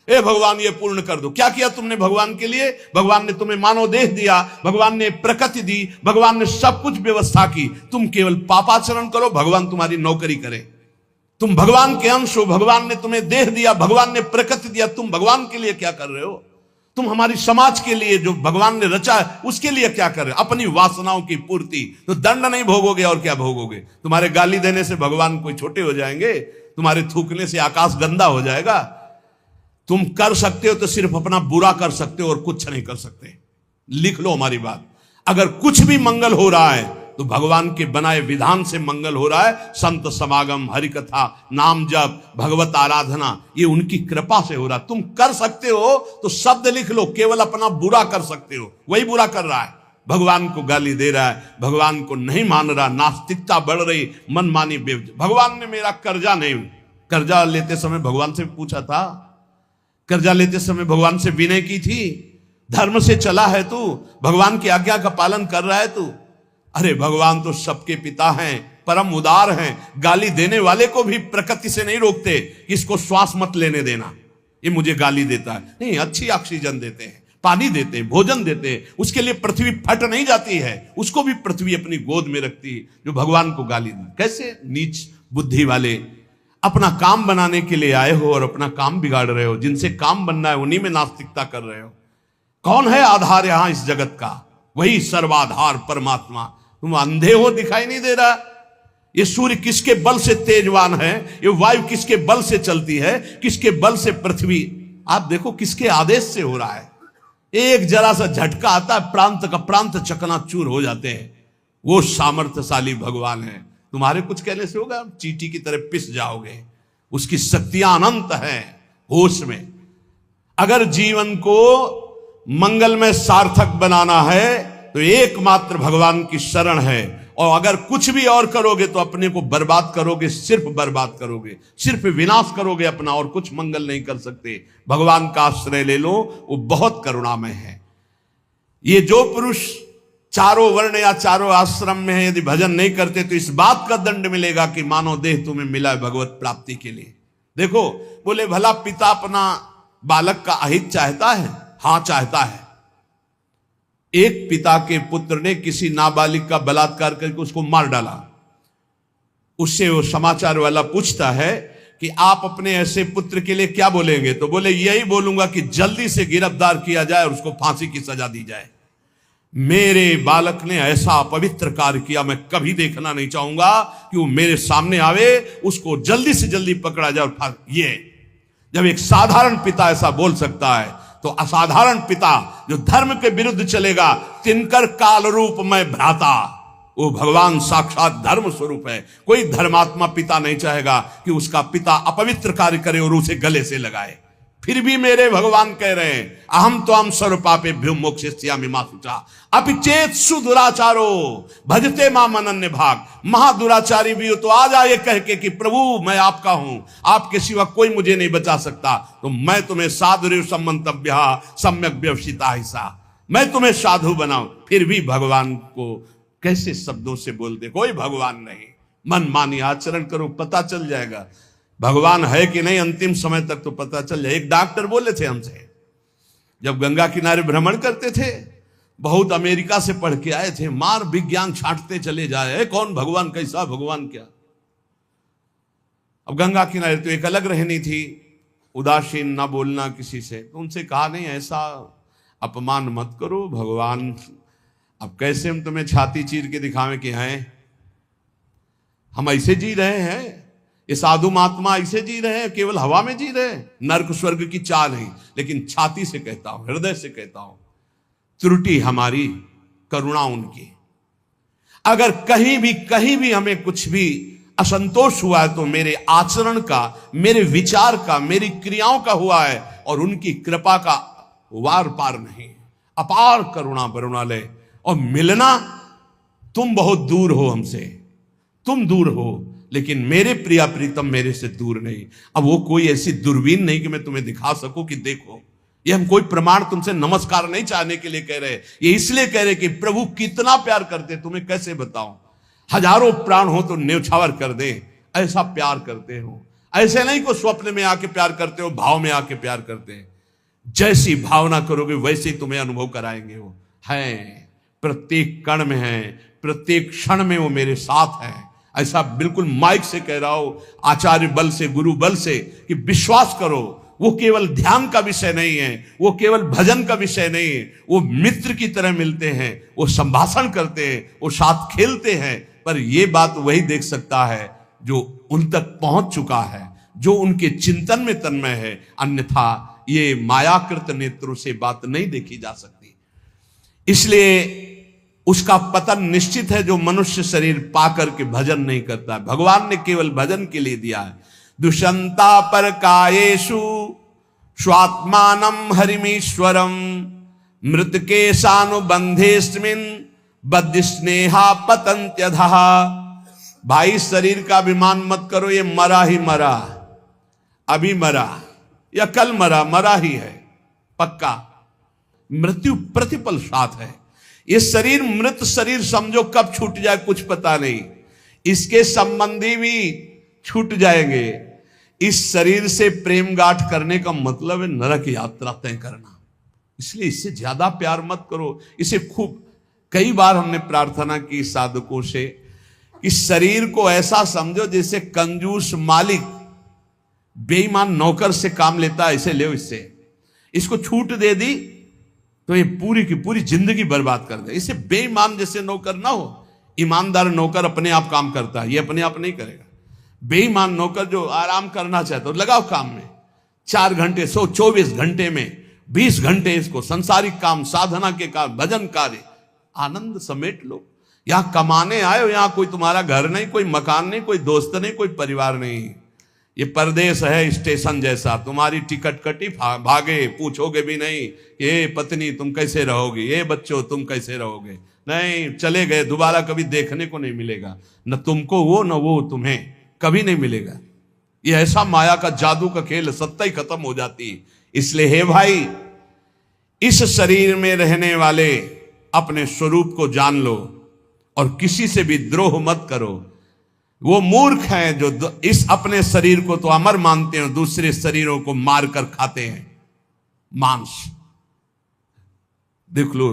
ए भगवान ये पूर्ण कर दो। क्या किया तुमने भगवान के लिए? भगवान ने तुम्हें मानव देह दिया, भगवान ने प्रकृति दी, भगवान ने सब कुछ व्यवस्था की। तुम केवल पापाचरण करो, भगवान तुम्हारी नौकरी करे। तुम भगवान के अंश हो, भगवान ने तुम्हें देह दिया, भगवान ने प्रकृति दिया, तुम भगवान के लिए क्या कर रहे हो? तुम हमारी समाज के लिए जो भगवान ने रचा है उसके लिए क्या कर रहे हो? अपनी वासनाओं की पूर्ति। तो दंड नहीं भोगोगे और क्या भोगोगे? तुम्हारे गाली देने से भगवान कोई छोटे हो जाएंगे? तुम्हारे थूकने से आकाश गंदा हो जाएगा? तुम कर सकते हो तो सिर्फ अपना बुरा कर सकते हो और कुछ नहीं कर सकते। लिख लो हमारी बात। अगर कुछ भी मंगल हो रहा है तो भगवान के बनाए विधान से मंगल हो रहा है। संत समागम, हरि कथा, नाम जप, भगवत आराधना, ये उनकी कृपा से हो रहा है। तुम कर सकते हो तो शब्द लिख लो, केवल अपना बुरा कर सकते हो, वही बुरा कर रहा है। भगवान को गाली दे रहा है, भगवान को नहीं मान रहा, नास्तिकता बढ़ रही, मनमानी भगवान ने मेरा कर्जा नहीं। कर्जा लेते समय भगवान से पूछा था? कर्जा लेते समय भगवान से विनय की थी? धर्म से चला है तू? भगवान की आज्ञा का पालन कर रहा है तू? अरे भगवान तो सबके पिता हैं, परम उदार हैं। गाली देने वाले को भी प्रकृति से नहीं रोकते कि इसको श्वास मत लेने देना, ये मुझे गाली देता है। नहीं, अच्छी ऑक्सीजन देते हैं, पानी देते हैं, भोजन देते हैं। उसके लिए पृथ्वी फट नहीं जाती है, उसको भी पृथ्वी अपनी गोद में रखती है जो भगवान को गाली दे। कैसे नीच बुद्धि वाले अपना काम बनाने के लिए आए हो और अपना काम बिगाड़ रहे हो। जिनसे काम बनना है उन्हीं में नास्तिकता कर रहे हो। कौन है आधार यहां इस जगत का? वही सर्वाधार परमात्मा। तुम अंधे हो, दिखाई नहीं दे रहा? ये सूर्य किसके बल से तेजवान है? ये वायु किसके बल से चलती है? किसके बल से पृथ्वी? आप देखो किसके आदेश से हो रहा है। एक जरा सा झटका आता है, प्रांत का प्रांत चकनाचूर हो जाते हैं। वो सामर्थ्यशाली भगवान है। तुम्हारे कुछ कहने से होगा? चींटी की तरह पिस जाओगे। उसकी शक्तियां अनंत हैं। होश में अगर जीवन को मंगलमय सार्थक बनाना है तो एकमात्र भगवान की शरण है। और अगर कुछ भी और करोगे तो अपने को बर्बाद करोगे, सिर्फ बर्बाद करोगे, सिर्फ विनाश करोगे अपना, और कुछ मंगल नहीं कर सकते। भगवान का आश्रय ले लो, वो बहुत करुणामय है। ये जो पुरुष चारों वर्ण या चारों आश्रम में है, यदि भजन नहीं करते तो इस बात का दंड मिलेगा कि मानव देह तुम्हें मिला है भगवत प्राप्ति के लिए। देखो, बोले भला पिता अपना बालक का अहित चाहता है? हां, चाहता है। एक पिता के पुत्र ने किसी नाबालिग का बलात्कार करके उसको मार डाला। उससे वो समाचार वाला पूछता है कि आप अपने ऐसे पुत्र के लिए क्या बोलेंगे? तो बोले यही बोलूंगा कि जल्दी से गिरफ्तार किया जाए और उसको फांसी की सजा दी जाए। मेरे बालक ने ऐसा अपवित्र कार्य किया, मैं कभी देखना नहीं चाहूंगा कि वो मेरे सामने आवे, उसको जल्दी से जल्दी पकड़ा जाए और ये जब एक साधारण पिता ऐसा बोल सकता है तो असाधारण पिता जो धर्म के विरुद्ध चलेगा, तिनकर काल रूप में भ्राता, वो भगवान साक्षात धर्म स्वरूप है। कोई धर्मात्मा पिता नहीं चाहेगा कि उसका पिता अपवित्र कार्य करे और उसे गले से लगाए। फिर भी मेरे भगवान कह रहे हैं, अहम तो हम सर्व पापेभ्यो मोक्षयिष्यामि मा शुचा अपि चेत सुदुराचारो भजते माम अनन्य भाग। महादुराचारी भी हो तो आ जाए कह के कि प्रभु मैं आपका हूं, आपके सिवा कोई मुझे नहीं बचा सकता, तो मैं तुम्हें साधु सम्मंतव्य सम्यक व्यवसिता हिस्सा, मैं तुम्हें साधु बनाऊं। फिर भी भगवान को कैसे शब्दों से बोलते? कोई भगवान नहीं। मन मानी आचरण करो, पता चल जाएगा भगवान है कि नहीं। अंतिम समय तक तो पता चल जाए। एक डॉक्टर बोले थे हमसे, जब गंगा किनारे भ्रमण करते थे, बहुत अमेरिका से पढ़ के आए थे, मार विज्ञान छांटते चले जाए, कौन भगवान, कैसा भगवान, क्या। अब गंगा किनारे तो एक अलग रहनी थी, उदासीन, ना बोलना किसी से। तो उनसे कहा नहीं, ऐसा अपमान मत करो, भगवान अब कैसे हम तुम्हें छाती चीर के दिखावें कि हैं हम ऐसे जी रहे हैं, ये साधु महात्मा ऐसे जी रहे हैं, केवल हवा में जी रहे हैं, नर्क स्वर्ग की चाह नहीं। लेकिन छाती से कहता हूं, हृदय से कहता हूं, त्रुटि हमारी, करुणा उनकी। अगर कहीं भी हमें कुछ भी असंतोष हुआ है तो मेरे आचरण का, मेरे विचार का, मेरी क्रियाओं का हुआ है, और उनकी कृपा का वार पार नहीं। अपार करुणा करुणालय। और मिलना, तुम बहुत दूर हो हमसे, तुम दूर हो, लेकिन मेरे प्रिया प्रीतम मेरे से दूर नहीं। अब वो कोई ऐसी दूरबीन नहीं कि मैं तुम्हें दिखा सकूं कि देखो। ये हम कोई प्रमाण तुमसे नमस्कार नहीं चाहने के लिए कह रहे, ये इसलिए कह रहे कि प्रभु कितना प्यार करते, तुम्हें कैसे बताऊं। हजारों प्राण हो तो न्यौछावर कर दे, ऐसा प्यार करते हो। ऐसे नहीं को स्वप्न में आके प्यार करते हो, भाव में आके प्यार करते हैं। जैसी भावना करोगे वैसे ही तुम्हें अनुभव कराएंगे। वो है, प्रत्येक कण में है, प्रत्येक क्षण में वो मेरे साथ है। ऐसा बिल्कुल माइक से कह रहा हो, आचार्य बल से, गुरु बल से, कि विश्वास करो वो केवल ध्यान का विषय नहीं है, वो केवल भजन का विषय नहीं है। वो मित्र की तरह मिलते हैं, वो संभाषण करते हैं, वो साथ खेलते हैं। पर ये बात वही देख सकता है जो उन तक पहुंच चुका है, जो उनके चिंतन में तन्मय है। अन्यथा ये मायाकृत नेत्रों से बात नहीं देखी जा सकती। इसलिए उसका पतन निश्चित है जो मनुष्य शरीर पाकर के भजन नहीं करता है। भगवान ने केवल भजन के लिए दिया है। दुष्यंता पर कायेषु स्वात्मानम हरिमीश्वरम मृत के सानुबंधेस्मिन बद्ध स्नेहा पतंत्यधः। भाई शरीर का अभिमान मत करो, ये मरा ही मरा, अभी मरा या कल मरा, मरा ही है पक्का। मृत्यु प्रतिपल साथ है। ये शरीर मृत शरीर समझो, कब छूट जाए कुछ पता नहीं। इसके संबंधी भी छूट जाएंगे। इस शरीर से प्रेम गांठ करने का मतलब है नरक यात्रा तय करना। इसलिए इससे ज्यादा प्यार मत करो। इसे खूब कई बार हमने प्रार्थना की साधकों से कि शरीर को ऐसा समझो जैसे कंजूस मालिक बेईमान नौकर से काम लेता है, ऐसे ले इससे। इसको छूट दे दी तो ये पूरी की पूरी जिंदगी बर्बाद कर दे। इसे बेईमान जैसे नौकर ना हो। ईमानदार नौकर अपने आप काम करता है, ये अपने आप नहीं करेगा। बेईमान नौकर जो आराम करना चाहता हो, लगाओ काम में 4 घंटे, 124 घंटे में 20 घंटे इसको संसारिक काम, साधना के काम, भजन कार्य, आनंद समेट लो। यहां कमाने आए हो, यहां कोई तुम्हारा घर नहीं, कोई मकान नहीं, कोई दोस्त नहीं, कोई परिवार नहीं। ये परदेश है, स्टेशन जैसा। तुम्हारी टिकट कटी, भागे, पूछोगे भी नहीं ये पत्नी तुम कैसे रहोगे, ये बच्चों तुम कैसे रहोगे। नहीं, चले गए, दोबारा कभी देखने को नहीं मिलेगा। न तुमको वो, न वो तुम्हें, कभी नहीं मिलेगा। ये ऐसा माया का जादू का खेल, सत्ता ही खत्म हो जाती। इसलिए हे भाई, इस शरीर में रहने वाले अपने स्वरूप को जान लो और किसी से भी द्रोह मत करो। वो मूर्ख हैं जो इस अपने शरीर को तो अमर मानते हैं, दूसरे शरीरों को मारकर खाते हैं मांस। देख लो,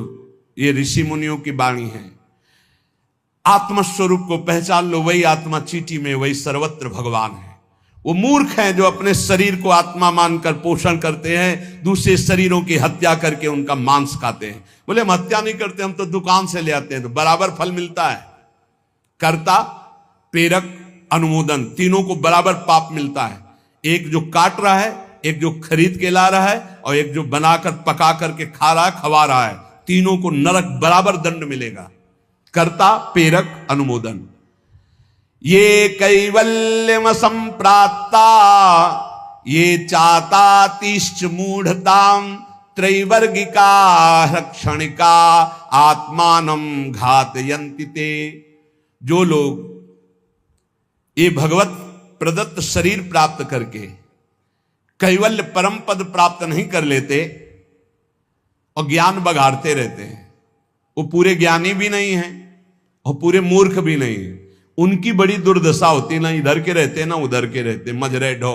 ये ऋषि मुनियों की वाणी है। आत्मस्वरूप को पहचान लो, वही आत्मा चीटी में, वही सर्वत्र भगवान है। वो मूर्ख हैं जो अपने शरीर को आत्मा मानकर पोषण करते हैं, दूसरे शरीरों की हत्या करके उनका मांस खाते हैं। बोले हम हत्या नहीं करते, हम तो दुकान से ले आते हैं, तो बराबर फल मिलता है। कर्ता, प्रेरक, अनुमोदन, तीनों को बराबर पाप मिलता है। एक जो काट रहा है, एक जो खरीद के ला रहा है, और एक जो बनाकर पका करके खा रहा है, खवा रहा है। तीनों को नरक बराबर दंड मिलेगा। कर्ता, प्रेरक, अनुमोदन। ये कैवल्यम संप्राप्ता ये चातातिश्च मूढ़ताम त्रैवर्गिका क्षणिका आत्मानम घातयन्ति ते। जो लोग ये भगवत प्रदत्त शरीर प्राप्त करके कैवल्य परम पद प्राप्त नहीं कर लेते और ज्ञान बघाड़ते रहते हैं, वो पूरे ज्ञानी भी नहीं है और पूरे मूर्ख भी नहीं है। उनकी बड़ी दुर्दशा होती, ना इधर के रहते ना उधर के रहते, मजरे ढो।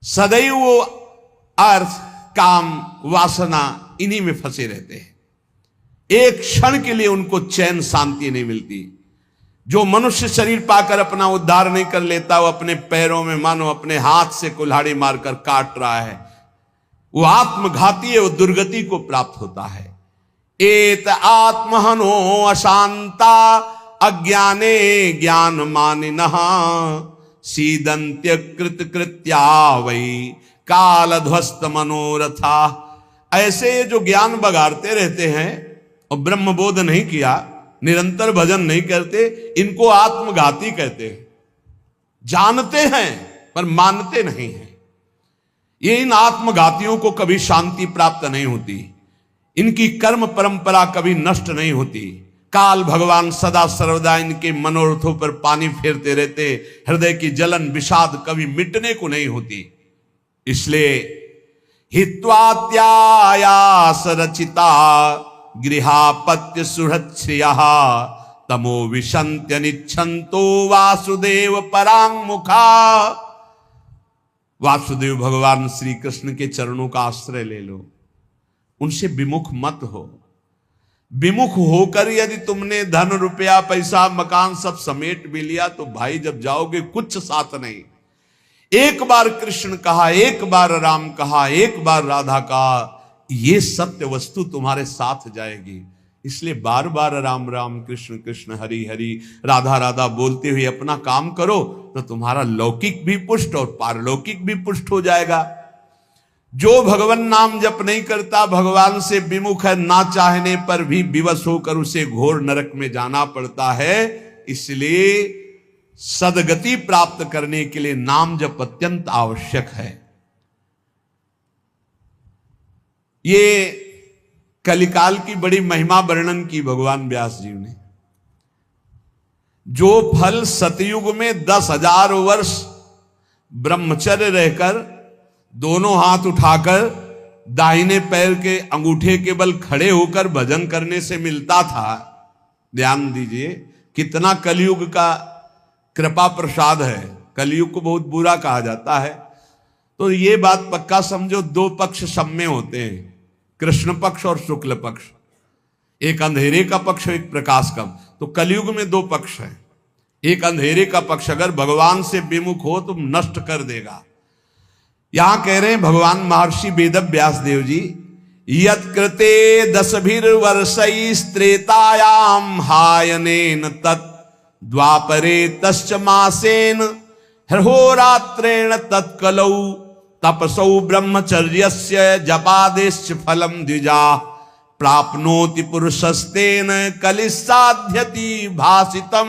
सदैव वो अर्थ, काम, वासना इन्हीं में फंसे रहते हैं। एक क्षण के लिए उनको चैन, शांति नहीं मिलती। जो मनुष्य शरीर पाकर अपना उद्धार नहीं कर लेता, वो अपने पैरों में मानो अपने हाथ से कुल्हाड़ी मारकर काट रहा है, वो आत्मघाती है, वो दुर्गति को प्राप्त होता है। एत आत्महनो अशांता अज्ञाने ज्ञान मानिनः सीदंत्य कृत कृत्या वही कालध्वस्त मनोरथा। ऐसे जो ज्ञान बगाड़ते रहते हैं और ब्रह्म बोध नहीं किया, निरंतर भजन नहीं करते, इनको आत्मघाती कहते हैं। जानते हैं पर मानते नहीं हैं। ये इन आत्मघातियों को कभी शांति प्राप्त नहीं होती, इनकी कर्म परंपरा कभी नष्ट नहीं होती। काल भगवान सदा सर्वदा इनके मनोरथों पर पानी फेरते रहते, हृदय की जलन विषाद कभी मिटने को नहीं होती। इसलिए हित्वात्यायास रचिता गृहापत्य सुहृत श्रियः तमो विशन्त्यनिच्छन्तो वासुदेव परांग मुखा। वासुदेव भगवान श्री कृष्ण के चरणों का आश्रय ले लो, उनसे विमुख मत हो। विमुख होकर यदि तुमने धन रुपया पैसा मकान सब समेट भी लिया तो भाई जब जाओगे कुछ साथ नहीं। एक बार कृष्ण कहा, एक बार राम कहा, एक बार राधा कहा, ये सत्य वस्तु तुम्हारे साथ जाएगी। इसलिए बार बार राम राम कृष्ण कृष्ण हरि हरि राधा राधा बोलते हुए अपना काम करो तो तुम्हारा लौकिक भी पुष्ट और पारलौकिक भी पुष्ट हो जाएगा। जो भगवान नाम जप नहीं करता, भगवान से विमुख है, ना चाहने पर भी विवश होकर उसे घोर नरक में जाना पड़ता है। इसलिए सदगति प्राप्त करने के लिए नाम जप अत्यंत आवश्यक है। ये कलिकाल की बड़ी महिमा वर्णन की भगवान व्यास जी ने। जो फल सतयुग में 10,000 वर्ष ब्रह्मचर्य रहकर दोनों हाथ उठाकर दाहिने पैर के अंगूठे के बल खड़े होकर भजन करने से मिलता था, ध्यान दीजिए कितना कलयुग का कृपा प्रसाद है। कलयुग को बहुत बुरा कहा जाता है, तो ये बात पक्का समझो, दो पक्ष सब में होते हैं, कृष्ण पक्ष और शुक्ल पक्ष, एक अंधेरे का पक्ष एक प्रकाश का। तो कलयुग में दो पक्ष है। एक अंधेरे का पक्ष अगर भगवान से विमुख हो तो नष्ट कर देगा। यहां कह रहे हैं भगवान महर्षि वेद व्यास देव जी, यत्कृते 10,000 त्रेतायाम हायनेन तत् द्वापरे तश्च मासेन हरहोरात्रेण तत्कलौ तपसौ ब्रह्मचर्यस्य जपादेश्च फलम द्विजा प्राप्नोति पुरुषस्तेन कलिसाध्यति भासितम।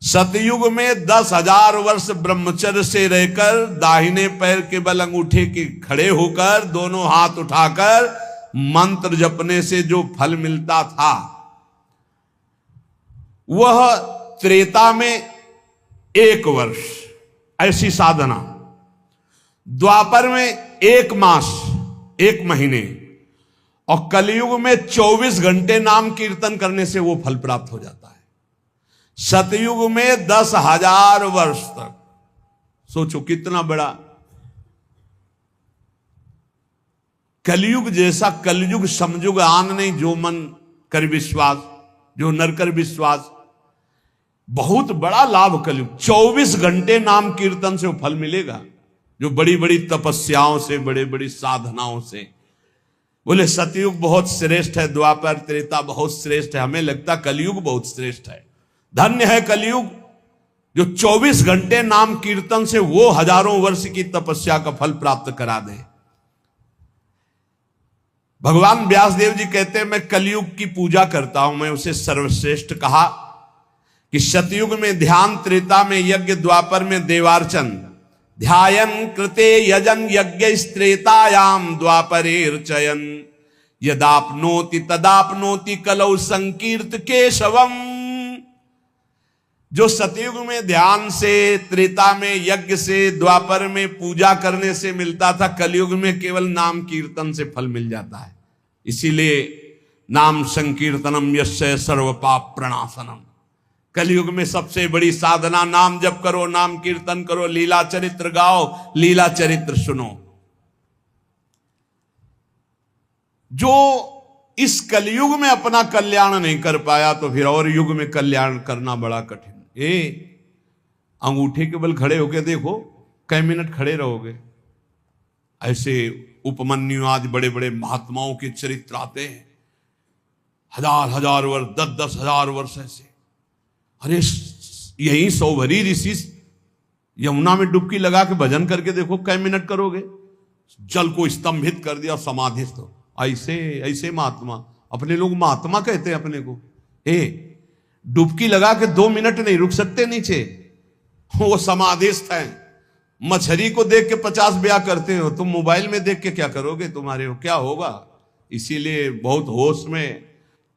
सतयुग में 10,000 वर्ष ब्रह्मचर्य से रहकर दाहिने पैर के बल अंगूठे के खड़े होकर दोनों हाथ उठाकर मंत्र जपने से जो फल मिलता था वह त्रेता में 1 वर्ष ऐसी साधना, द्वापर में 1 मास 1 महीने, और कलयुग में 24 घंटे नाम कीर्तन करने से वो फल प्राप्त हो जाता है। सतयुग में 10,000 वर्ष तक, सोचो कितना बड़ा। कलयुग जैसा कलयुग समयुग आन नहीं, जो मन कर विश्वास, जो नर कर विश्वास। बहुत बड़ा लाभ कलयुग, 24 घंटे नाम कीर्तन से वो फल मिलेगा, जो बड़ी बड़ी तपस्याओं से, बड़ी बड़ी साधनाओं से। बोले सतयुग बहुत श्रेष्ठ है, द्वापर त्रेता बहुत श्रेष्ठ है, हमें लगता कलयुग बहुत श्रेष्ठ है। धन्य है कलयुग जो 24 घंटे नाम कीर्तन से वो हजारों वर्ष की तपस्या का फल प्राप्त करा दे। भगवान व्यासदेव जी कहते हैं मैं कलयुग की पूजा करता हूं, मैं उसे सर्वश्रेष्ठ कहा कि सतयुग में ध्यान, त्रेता में यज्ञ, द्वापर में देवार्चन, ध्यायन कृते यजन यज्ञ त्रेतायाम द्वापरेर्चयन यदाप्नोति तदाप्नोति कलौ संकीर्त केशवम। जो सतयुग में ध्यान से, त्रेता में यज्ञ से, द्वापर में पूजा करने से मिलता था, कलयुग में केवल नाम कीर्तन से फल मिल जाता है। इसीलिए नाम संकीर्तनम यस्य सर्व पाप प्रणाशनम। कलयुग में सबसे बड़ी साधना नाम जप करो, नाम कीर्तन करो, लीला चरित्र गाओ, लीला चरित्र सुनो। जो इस कलयुग में अपना कल्याण नहीं कर पाया तो फिर और युग में कल्याण करना बड़ा कठिन। अंगूठे के बल खड़े होके देखो, कई मिनट खड़े रहोगे। ऐसे उपमन्यु आदि बड़े बड़े महात्माओं के चरित्र आते हैं, 1,000 वर्ष, 10,000 हजार वर्ष ऐसे। अरे यही सौभरी ऋषि यमुना में डुबकी लगा के भजन करके देखो, कई मिनट करोगे। जल को स्तंभित कर दिया, समाधिस्थ। ऐसे ऐसे महात्मा, अपने लोग महात्मा कहते हैं अपने को। डुबकी लगा के 2 मिनट नहीं रुक सकते नीचे, वो समाधिस्थ हैं। मछली को देख के 50 ब्याह करते हो, तुम मोबाइल में देख के क्या करोगे, तुम्हारे हो क्या होगा। इसीलिए बहुत होश में,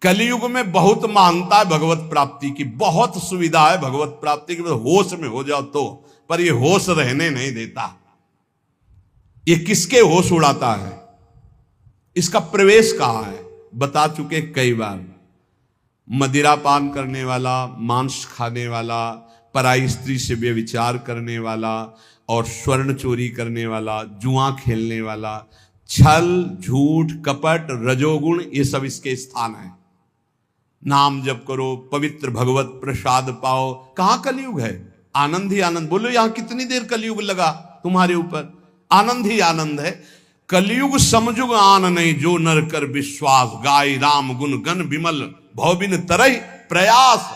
कलयुग में बहुत महानता है भगवत प्राप्ति की, बहुत सुविधा है भगवत प्राप्ति की। होश में हो जाओ तो, पर ये होश रहने नहीं देता। ये किसके होश उड़ाता है, इसका प्रवेश कहां है, बता चुके कई बार। मदिरा पान करने वाला, मांस खाने वाला, पराई स्त्री से व्यभिचार करने वाला और स्वर्ण चोरी करने वाला, जुआ खेलने वाला, छल, झूठ, कपट, रजोगुण, ये सब इसके स्थान है। नाम जप करो, पवित्र भगवत प्रसाद पाओ। कहां कलयुग है? आनंद ही आनंद। बोलो यहां कितनी देर कलयुग लगा तुम्हारे ऊपर? आनंद ही आनंद है। कलयुग समझुग आन नहीं, जो नर कर विश्वास, गाय राम गुण गण विमल, भवबिन तरह प्रयास।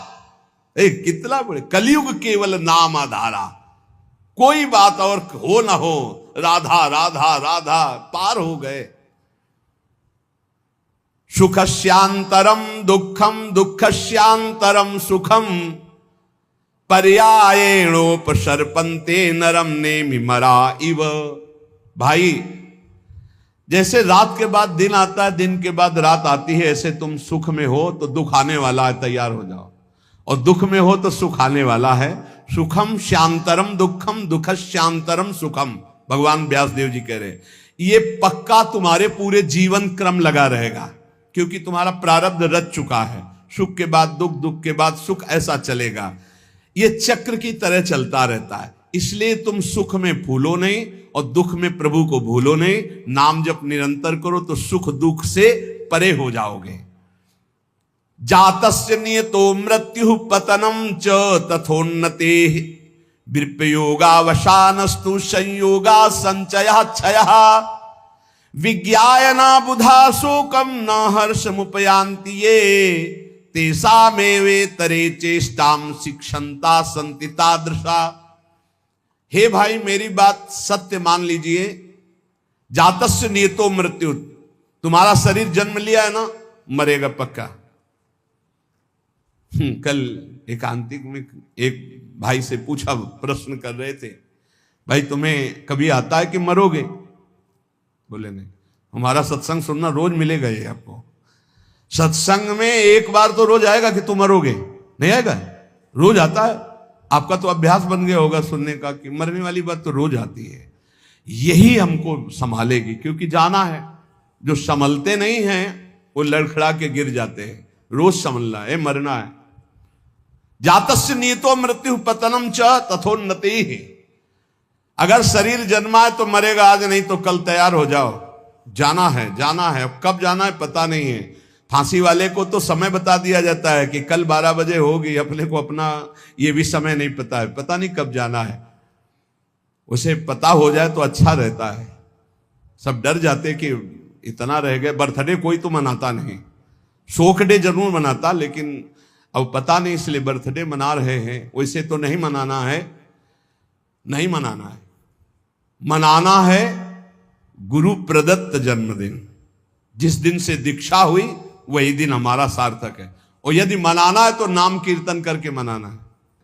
कितना बड़े कलयुग केवल नाम आधारा, कोई बात और हो ना हो, राधा राधा राधा, पार हो गए। सुखस्यांतरम दुखम, दुखस्यांतरम सुखम, पर्यायेणोपसर्पन्ते नरम नेमि मरा इव। भाई, जैसे रात के बाद दिन आता है, दिन के बाद रात आती है, ऐसे तुम सुख में हो तो दुख आने वाला है, तैयार हो जाओ। और दुख में हो तो सुख आने वाला है। सुखम श्यांतरम दुखम, दुख श्यांतरम सुखम, भगवान व्यासदेव जी कह रहे। ये पक्का तुम्हारे पूरे जीवन क्रम लगा रहेगा, क्योंकि तुम्हारा प्रारब्ध रच चुका है। सुख के बाद दुख, दुख के बाद सुख, ऐसा चलेगा। ये चक्र की तरह चलता रहता है। इसलिए तुम सुख में फूलो नहीं और दुख में प्रभु को भूलो नहीं। नाम जप निरंतर करो तो सुख दुख से परे हो जाओगे। जातस्य नियतो मृत्यु पतनम च तथोन्नते, विप्रयोगावसानस्तु संयोगा संचयः क्षयः, विज्ञायना बुधा शोकम न हर्षमुपयान्ति ये, तेषामेवेतरे चेष्टाम शिक्षन्ता सन्ति तादृशा। हे भाई, मेरी बात सत्य मान लीजिए। जातस्य नियतो मृत्यु, तुम्हारा शरीर जन्म लिया है ना, मरेगा पक्का। कल एकांतिक में एक भाई से पूछा, प्रश्न कर रहे थे, भाई तुम्हें कभी आता है कि मरोगे? बोले नहीं। हमारा सत्संग सुनना रोज मिलेगा ये आपको। सत्संग में एक बार तो रोज आएगा कि तुम मरोगे, नहीं आएगा? रोज आता है। आपका तो अभ्यास बन गया होगा सुनने का कि मरने वाली बात तो रोज आती है। यही हमको संभालेगी, क्योंकि जाना है। जो संभलते नहीं हैं वो लड़खड़ा के गिर जाते हैं। रोज संभलना है, मरना है। जातस्य नियतो मृत्यु पतनम च तथोन्नति। अगर शरीर जन्मा है तो मरेगा आज, नहीं तो कल तैयार हो जाओ। जाना है, जाना है। कब जाना है पता नहीं है। फांसी वाले को तो समय बता दिया जाता है कि कल 12 बजे होगी, अपने को अपना ये भी समय नहीं पता है, पता नहीं कब जाना है। उसे पता हो जाए तो अच्छा रहता है। सब डर जाते कि इतना रह गए। बर्थडे कोई तो मनाता नहीं, शोक डे जरूर मनाता, लेकिन अब पता नहीं इसलिए बर्थडे मना रहे हैं। वैसे तो नहीं मनाना है, नहीं मनाना है। मनाना है गुरु प्रदत्त जन्मदिन। जिस दिन से दीक्षा हुई वही दिन हमारा सार्थक है। और यदि मनाना है तो नाम कीर्तन करके मनाना है।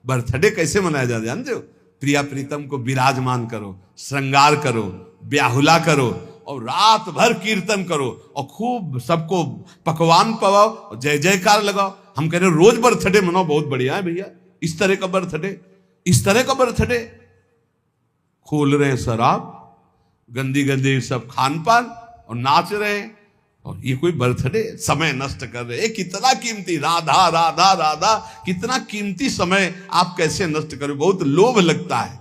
बर्थडे कैसे मनाया जाता है जानते हो? प्रिया प्रीतम को विराजमान करो, श्रृंगार करो, ब्याहुला करो और रात भर कीर्तन करो और खूब सबको पकवान पवाओ और जय जयकार लगाओ। हम कह रहे रोज बर्थडे मनाओ, बहुत बढ़िया है भैया। इस तरह का बर्थडे, इस तरह का बर्थडे। खोल रहे हैं शराब, गंदी गंदी सब खान पान और नाच रहे हैं, और ये कोई बर्थडे? समय नष्ट कर रहे हैं। कितना कीमती, राधा राधा राधा, कितना कीमती समय आप कैसे नष्ट करो? बहुत लोभ लगता है।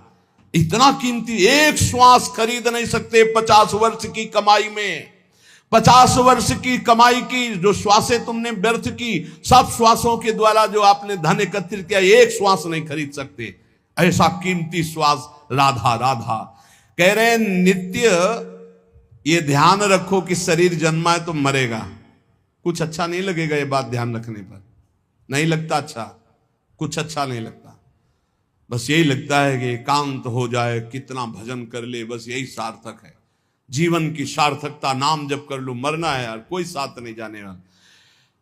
इतना कीमती, एक श्वास खरीद नहीं सकते 50 वर्ष की कमाई में। 50 वर्ष की कमाई की जो श्वासें तुमने व्यर्थ की, सब श्वासों के द्वारा जो आपने धन एकत्रित किया, एक श्वास नहीं खरीद सकते। ऐसा कीमती श्वास राधा राधा। कह रहे हैं नित्य ये ध्यान रखो कि शरीर जन्मा है तो मरेगा। कुछ अच्छा नहीं लगेगा ये बात ध्यान रखने पर, नहीं लगता अच्छा, कुछ अच्छा नहीं लगता। बस यही लगता है कि एकांत हो जाए, कितना भजन कर ले, बस यही सार्थक है। जीवन की सार्थकता नाम जप कर लो। मरना है यार, कोई साथ नहीं जाने वाला।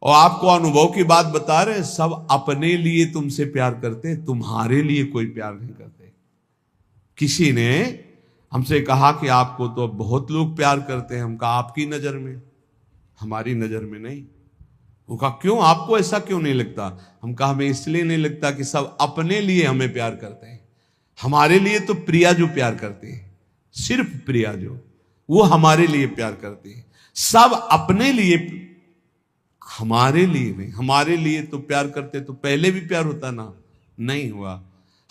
और आपको अनुभव की बात बता रहे, सब अपने लिए तुमसे प्यार करते, तुम्हारे लिए कोई प्यार नहीं करते। किसी ने हमसे कहा कि आपको तो बहुत लोग प्यार करते हैं। हम कहा आपकी नजर में, हमारी नजर में नहीं। वो कहा क्यों, आपको ऐसा क्यों नहीं लगता? हम कहा हमें इसलिए नहीं लगता कि सब अपने लिए हमें प्यार करते हैं। हमारे लिए तो प्रिया जो प्यार करती है, सिर्फ प्रिया जो, वो हमारे लिए प्यार करती है। सब अपने लिए हमारे लिए नहीं, हमारे लिए तो प्यार करते तो पहले भी प्यार होता ना, नहीं हुआ।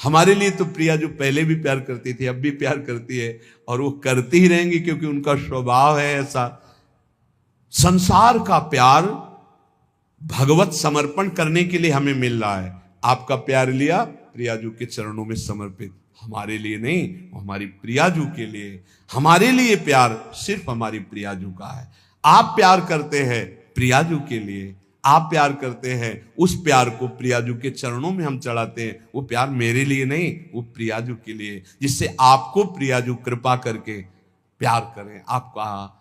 हमारे लिए तो प्रिया जो पहले भी प्यार करती थी अब भी प्यार करती है, और वो करती ही रहेंगी क्योंकि उनका स्वभाव है ऐसा। संसार का प्यार भगवत समर्पण करने के लिए हमें मिल रहा है। आपका प्यार लिया प्रियाजू के चरणों में समर्पित, हमारे लिए नहीं, हमारी प्रियाजू के लिए। हमारे लिए प्यार सिर्फ हमारी प्रियाजू का है। आप प्यार करते हैं प्रियाजू के लिए, आप प्यार करते हैं, उस प्यार को प्रियाजू के चरणों में हम चढ़ाते हैं। वो प्यार मेरे लिए नहीं, वो प्रियाजू के लिए, जिससे आपको प्रियाजू कृपा करके प्यार करें, आपका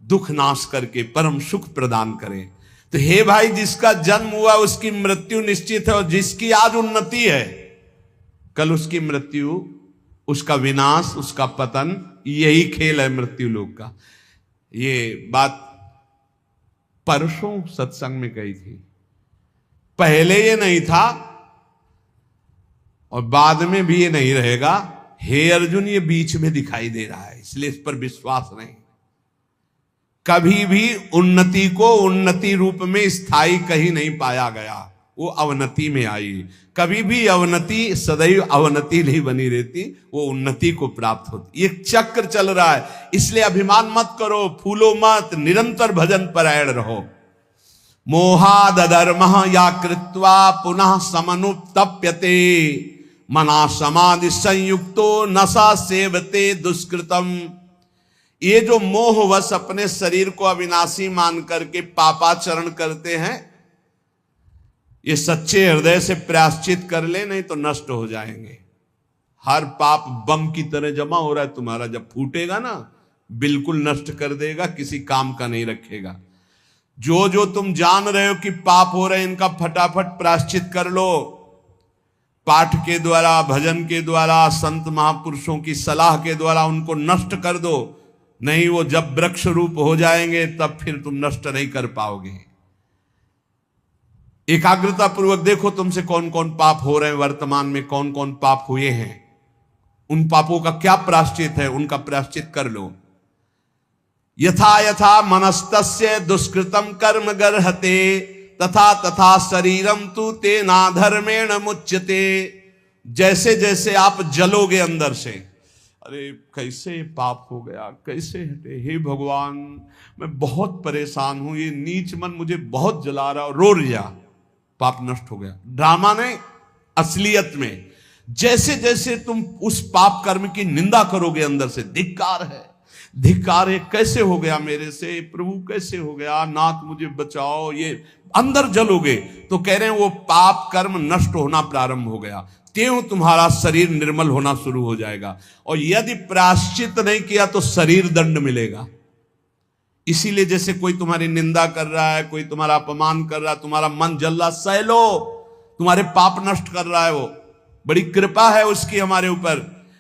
दुख नाश करके परम सुख प्रदान करें। तो हे भाई, जिसका जन्म हुआ उसकी मृत्यु निश्चित है, और जिसकी आज उन्नति है कल उसकी मृत्यु, उसका विनाश, उसका पतन, यही खेल है मृत्यु लोक का। ये बात परसों सत्संग में कही थी। पहले ये नहीं था और बाद में भी ये नहीं रहेगा। हे अर्जुन, ये बीच में दिखाई दे रहा है, इसलिए इस पर विश्वास नहीं। कभी भी उन्नति को उन्नति रूप में स्थायी कहीं नहीं पाया गया, वो अवनति में आई। कभी भी अवनति सदैव अवनति नहीं बनी रहती, वो उन्नति को प्राप्त होती। एक चक्र चल रहा है, इसलिए अभिमान मत करो, फूलो मत, निरंतर भजन परायण रहो। मोहाद अधर्मः या कृत्वा पुनः समनुत्तप्यते, मना समाधि संयुक्तो नशा सेवते दुष्कृतम। ये जो मोहवश अपने शरीर को अविनाशी मान करके पापाचरण करते हैं, ये सच्चे हृदय से प्रायश्चित कर ले, नहीं तो नष्ट हो जाएंगे। हर पाप बम की तरह जमा हो रहा है तुम्हारा, जब फूटेगा ना बिल्कुल नष्ट कर देगा, किसी काम का नहीं रखेगा। जो जो तुम जान रहे हो कि पाप हो रहे हैं, इनका फटाफट प्रायश्चित कर लो। पाठ के द्वारा, भजन के द्वारा, संत महापुरुषों की सलाह के द्वारा उनको नष्ट कर दो, नहीं वो जब वृक्ष रूप हो जाएंगे तब फिर तुम नष्ट नहीं कर पाओगे। एकाग्रता पूर्वक देखो तुमसे कौन कौन पाप हो रहे हैं, वर्तमान में कौन कौन पाप हुए हैं, उन पापों का क्या प्रायश्चित है, उनका प्रायश्चित कर लो। यथा यथा मनस्तस्य दुष्कृतम कर्म गर्हते, तथा तथा शरीरम तु तेना धर्मेण मुच्यते। जैसे जैसे आप जलोगे अंदर से, अरे कैसे पाप हो गया, कैसे हटे, हे भगवान मैं बहुत परेशान हूं, ये नीच मन मुझे बहुत जला रहा, रो लिया, पाप नष्ट हो गया। ड्रामा नहीं, असलियत में जैसे जैसे तुम उस पाप कर्म की निंदा करोगे अंदर से, धिक्कार है, धिक्कार है, कैसे हो गया मेरे से, प्रभु कैसे हो गया, नाथ मुझे बचाओ, ये अंदर जलोगे तो कह रहे हैं वो पाप कर्म नष्ट होना प्रारंभ हो गया। त्यों तुम्हारा शरीर निर्मल होना शुरू हो जाएगा। और यदि प्रायश्चित नहीं किया तो शरीर दंड मिलेगा। इसीलिए जैसे कोई तुम्हारी निंदा कर रहा है, कोई तुम्हारा अपमान कर रहा है, तुम्हारा मन जल रहा, सह लो, तुम्हारे पाप नष्ट कर रहा है वो। बड़ी कृपा है उसकी हमारे ऊपर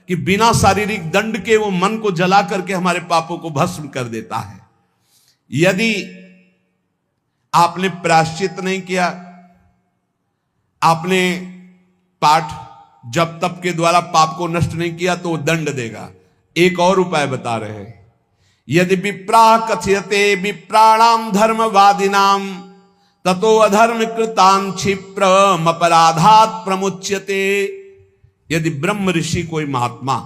कि बिना शारीरिक दंड के वो मन को जला करके हमारे पापों को भस्म कर देता है। यदि आपने प्रायश्चित नहीं किया, आपने पाठ जप तप के द्वारा पाप को नष्ट नहीं किया, तो वो दंड देगा। एक और उपाय बता रहे हैं, यदि विप्रा कथयते विप्राणाम धर्मवादिनाम ततो अधर्म कृतान क्षिप्रम अपराधात प्रमुच्यते। यदि ब्रह्म ऋषि कोई महात्मा,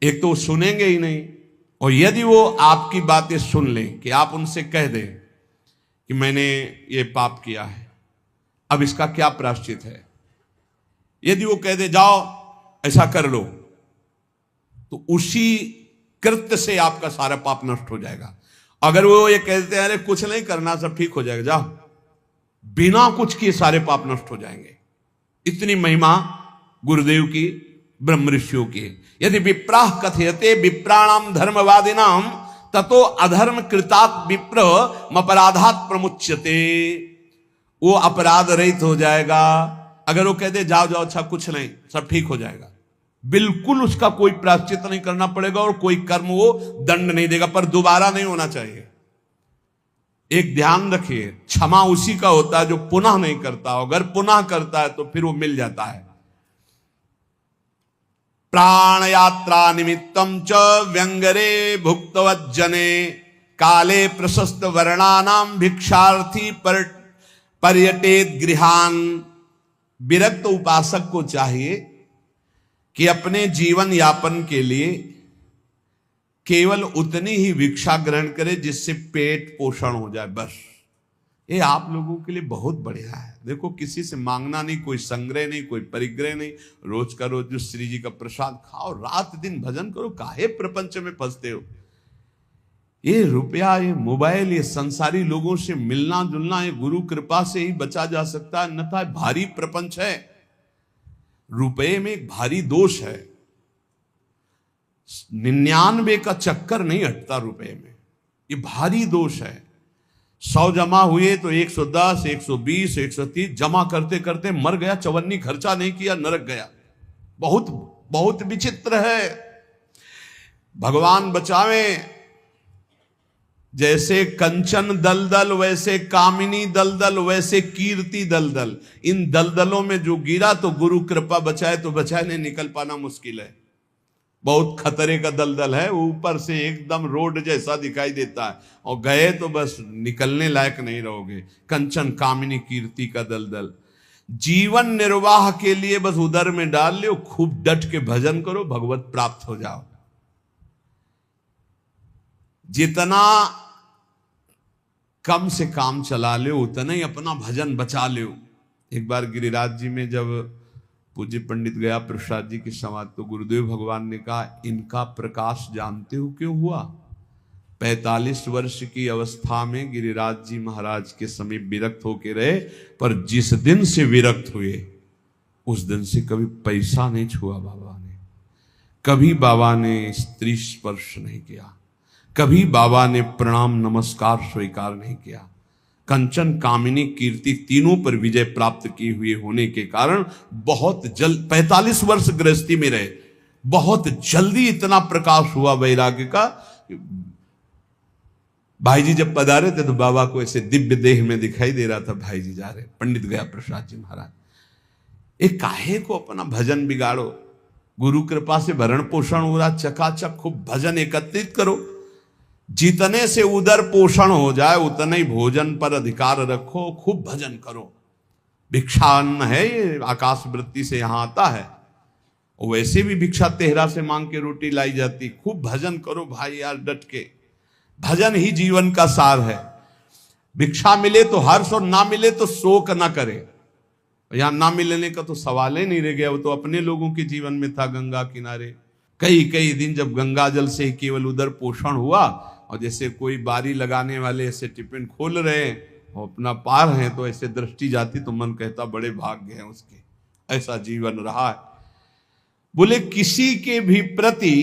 एक तो सुनेंगे ही नहीं, और यदि वो आपकी बातें सुन लें कि आप उनसे कह दें कि मैंने ये पाप किया है, अब इसका क्या प्रायश्चित है, यदि वो कह दे जाओ ऐसा कर लो, तो उसी कृत्य से आपका सारा पाप नष्ट हो जाएगा। अगर वो ये कहते हैं अरे कुछ नहीं करना, सब ठीक हो जाएगा, जाओ, बिना कुछ किए सारे पाप नष्ट हो जाएंगे। इतनी महिमा गुरुदेव की, ब्रह्म ऋषियों की। यदि विप्राह कथयते विप्राणाम धर्मवादिनाम ततो अधर्म कृतात विप्र अपराधात प्रमुच्यते। वो अपराध रहित हो जाएगा। अगर वो कह दे जाओ जाओ, अच्छा कुछ नहीं, सब ठीक हो जाएगा, बिल्कुल उसका कोई प्रायश्चित नहीं करना पड़ेगा और कोई कर्म वो दंड नहीं देगा, पर दोबारा नहीं होना चाहिए। एक ध्यान रखिए, क्षमा उसी का होता है जो पुनः नहीं करता हो। अगर पुनः करता है तो फिर वो मिल जाता है। प्राण यात्रा निमित्तम च व्यंगरे भुक्तवज्जने काले प्रशस्त वर्णानाम भिक्षार्थी पर्यटेत गृहान। विरक्त उपासक को चाहिए कि अपने जीवन यापन के लिए केवल उतनी ही भिक्षा ग्रहण करे जिससे पेट पोषण हो जाए, बस। ये आप लोगों के लिए बहुत बढ़िया है। देखो, किसी से मांगना नहीं, कोई संग्रह नहीं, कोई परिग्रह नहीं। रोज का रोज जो श्री जी का प्रसाद खाओ, रात दिन भजन करो। काहे प्रपंच में फंसते हो? ये रुपया, ये मोबाइल, ये संसारी लोगों से मिलना जुलना, ये गुरु कृपा से ही बचा जा सकता है, अन्यथा भारी प्रपंच है। रुपये में एक भारी दोष है, 99 का चक्कर नहीं हटता रुपये में, ये भारी दोष है। 100 जमा हुए तो 110, 120, 130 जमा करते करते मर गया, चवन्नी खर्चा नहीं किया, नरक गया। बहुत बहुत विचित्र है। भगवान बचावे। जैसे कंचन दलदल, वैसे कामिनी दलदल, वैसे कीर्ति दलदल। इन दलदलों में जो गिरा तो गुरु कृपा बचाए तो बचाए, नहीं निकल पाना मुश्किल है। बहुत खतरे का दलदल है, ऊपर से एकदम रोड जैसा दिखाई देता है और गए तो बस निकलने लायक नहीं रहोगे। कंचन कामिनी कीर्ति का दलदल। जीवन निर्वाह के लिए बस उदर में डाल लो, खूब डट के भजन करो, भगवत प्राप्त हो जाओ। जितना कम से काम चला लो उतना ही अपना भजन बचा लो। एक बार गिरिराज जी में जब पूज्य पंडित गया प्रसाद जी की समाधि, तो गुरुदेव भगवान ने कहा, इनका प्रकाश जानते हो क्यों हुआ? 45 वर्ष की अवस्था में गिरिराज जी महाराज के समीप विरक्त होके रहे, पर जिस दिन से विरक्त हुए उस दिन से कभी पैसा नहीं छुआ बाबा ने, कभी बाबा ने स्त्री स्पर्श नहीं किया, कभी बाबा ने प्रणाम नमस्कार स्वीकार नहीं किया। कंचन कामिनी कीर्ति तीनों पर विजय प्राप्त की हुई होने के कारण बहुत जल्द 45 वर्ष गृहस्थी में रहे, बहुत जल्दी इतना प्रकाश हुआ वैराग्य का। भाई जी जब पधारे थे तो बाबा को ऐसे दिव्य देह में दिखाई दे रहा था, भाई जी जा रहे, पंडित गया प्रसाद जी महाराज। एक काहे को अपना भजन बिगाड़ो? गुरु कृपा से भरण पोषण हो रहा, चकाचक खूब भजन एकत्रित करो। जितने से उदर पोषण हो जाए उतने ही भोजन पर अधिकार रखो, खूब भजन करो। भिक्षान्न है ये, आकाश वृत्ति से यहां आता है, वैसे भी भिक्षा तेहरा से मांग के रोटी लाई जाती। खूब भजन करो भाई यार, डट के। भजन ही जीवन का सार है। भिक्षा मिले तो हर्ष और ना मिले तो शोक ना करे। यहां ना मिलने का तो सवाल ही नहीं रह गया, वो तो अपने लोगों के जीवन में था। गंगा किनारे कई कई दिन जब गंगा जल से केवल उदर पोषण हुआ, और जैसे कोई बारी लगाने वाले ऐसे टिफिन खोल रहे हैं और अपना पार हैं, तो ऐसे दृष्टि जाती तो मन कहता बड़े भाग्य हैं उसके। ऐसा जीवन रहा है। बोले किसी के भी प्रति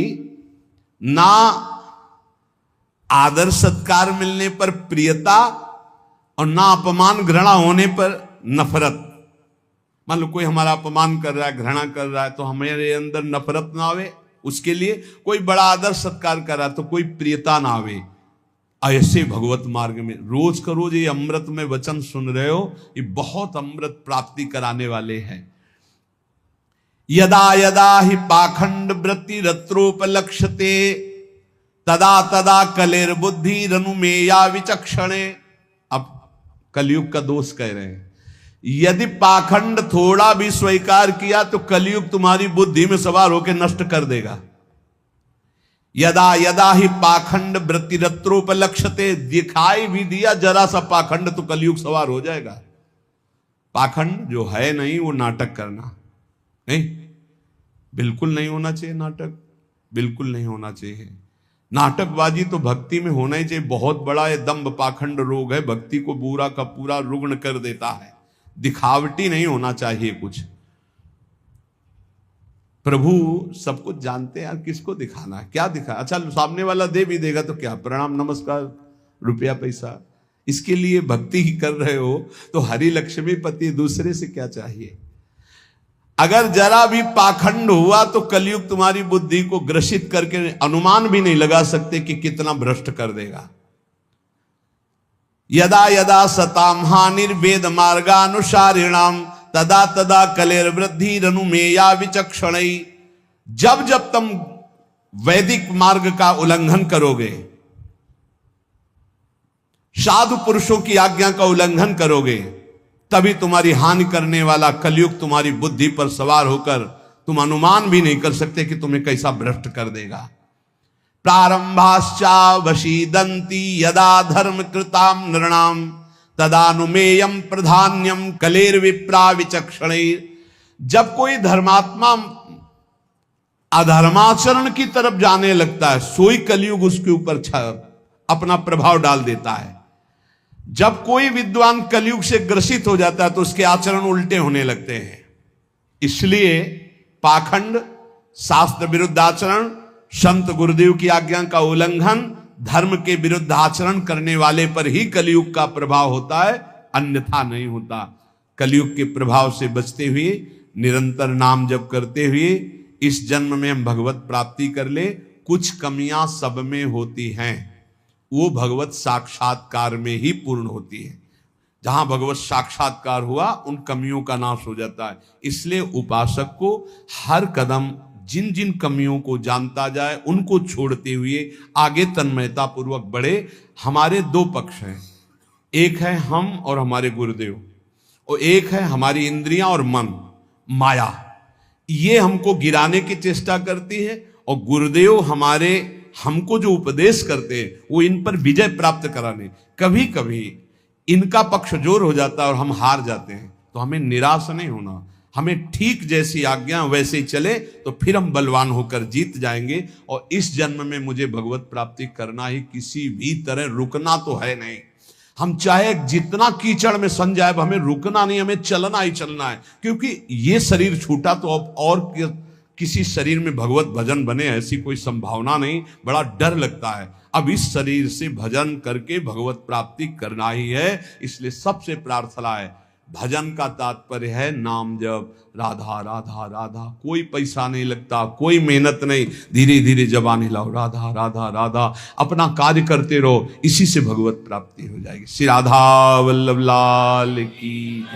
ना आदर सत्कार मिलने पर प्रियता और ना अपमान घृणा होने पर नफरत। मान लो कोई हमारा अपमान कर रहा है, घृणा कर रहा है, तो हमारे अंदर नफरत ना आवे उसके लिए। कोई बड़ा आदर सत्कार कर रहा है तो कोई प्रियता ना आवे। ऐसे भगवत मार्ग में रोज का रोज ये अमृत में वचन सुन रहे हो, ये बहुत अमृत प्राप्ति कराने वाले हैं। यदा यदा ही पाखंड वृत्ति रत्रोपलक्ष्यते तदा तदा कलेर बुद्धि रनुमेया विचक्षणे। अब कलयुग का दोष कह रहे हैं, यदि पाखंड थोड़ा भी स्वीकार किया तो कलयुग तुम्हारी बुद्धि में सवार होकर नष्ट कर देगा। यदा यदा ही पाखंड वृत्ति रत्रोपलक्ष्यते, दिखाई भी दिया जरा सा पाखंड तो कलयुग सवार हो जाएगा। पाखंड जो है नहीं वो नाटक करना नहीं, बिल्कुल नहीं होना चाहिए। नाटक बिल्कुल नहीं होना चाहिए। नाटकबाजी तो भक्ति में होना ही चाहिए। बहुत बड़ा ये दंभ पाखंड रोग है, भक्ति को पूरा का पूरा रुग्ण कर देता है। दिखावटी नहीं होना चाहिए कुछ। प्रभु सब कुछ जानते हैं यार, किसको दिखाना है, क्या दिखा। अच्छा सामने वाला दे भी देगा तो क्या, प्रणाम नमस्कार रुपया पैसा, इसके लिए भक्ति ही कर रहे हो तो हरि लक्ष्मी पति, दूसरे से क्या चाहिए। अगर जरा भी पाखंड हुआ तो कलयुग तुम्हारी बुद्धि को ग्रसित करके अनुमान भी नहीं लगा सकते कि कितना भ्रष्ट कर देगा। यदा यदा सताम हानिर्वेद मार्गानुसारिणाम तदा तदा कलेर वृद्धि रनुमेया विचक्षणई। जब जब तुम वैदिक मार्ग का उल्लंघन करोगे, साधु पुरुषों की आज्ञा का उल्लंघन करोगे तभी तुम्हारी हानि करने वाला कलयुग तुम्हारी बुद्धि पर सवार होकर तुम अनुमान भी नहीं कर सकते कि तुम्हें कैसा भ्रष्ट कर देगा। प्रारंभाश्चा वशीदंती यदा धर्म कृताम नृणाम तदानुमेयम प्रधान्यम कलेर विप्रा विचक्षण। जब कोई धर्मात्मा अधर्माचरण की तरफ जाने लगता है सोई कलयुग उसके ऊपर अपना प्रभाव डाल देता है। जब कोई विद्वान कलयुग से ग्रसित हो जाता है तो उसके आचरण उल्टे होने लगते हैं। इसलिए पाखंड, शास्त्र विरुद्ध आचरण, संत गुरुदेव की आज्ञा का उल्लंघन, धर्म के विरुद्ध आचरण करने वाले पर ही कलयुग का प्रभाव होता है, अन्यथा नहीं होता। कलयुग के प्रभाव से बचते हुए निरंतर नाम जप करते हुए इस जन्म में हम भगवत प्राप्ति कर ले। कुछ कमियां सब में होती हैं, वो भगवत साक्षात्कार में ही पूर्ण होती है। जहां भगवत साक्षात्कार हुआ उन कमियों का नाश हो जाता है। इसलिए उपासक को हर कदम जिन जिन कमियों को जानता जाए उनको छोड़ते हुए आगे तन्मयता पूर्वक बढ़े। हमारे दो पक्ष हैं, एक है हम और हमारे गुरुदेव, और एक है हमारी इंद्रियां और मन, माया। ये हमको गिराने की चेष्टा करती है और गुरुदेव हमको जो उपदेश करते हैं वो इन पर विजय प्राप्त कराने। कभी कभी इनका पक्ष जोर हो जाता है और हम हार जाते हैं, तो हमें निराश नहीं होना। हमें ठीक जैसी आज्ञा वैसे ही चले तो फिर हम बलवान होकर जीत जाएंगे। और इस जन्म में मुझे भगवत प्राप्ति करना ही, किसी भी तरह रुकना तो है नहीं। हम चाहे जितना कीचड़ में सन जाए, हमें रुकना नहीं, हमें चलना ही चलना है। क्योंकि ये शरीर छूटा तो अब और किसी शरीर में भगवत भजन बने ऐसी कोई संभावना नहीं। बड़ा डर लगता है। अब इस शरीर से भजन करके भगवत प्राप्ति करना ही है। इसलिए सबसे प्रार्थना है, भजन का तात्पर्य है नाम जप, राधा राधा राधा। कोई पैसा नहीं लगता, कोई मेहनत नहीं, धीरे धीरे जबान हिलाओ, राधा राधा राधा, अपना कार्य करते रहो। इसी से भगवत प्राप्ति हो जाएगी। श्री राधा वल्लभ लाल की।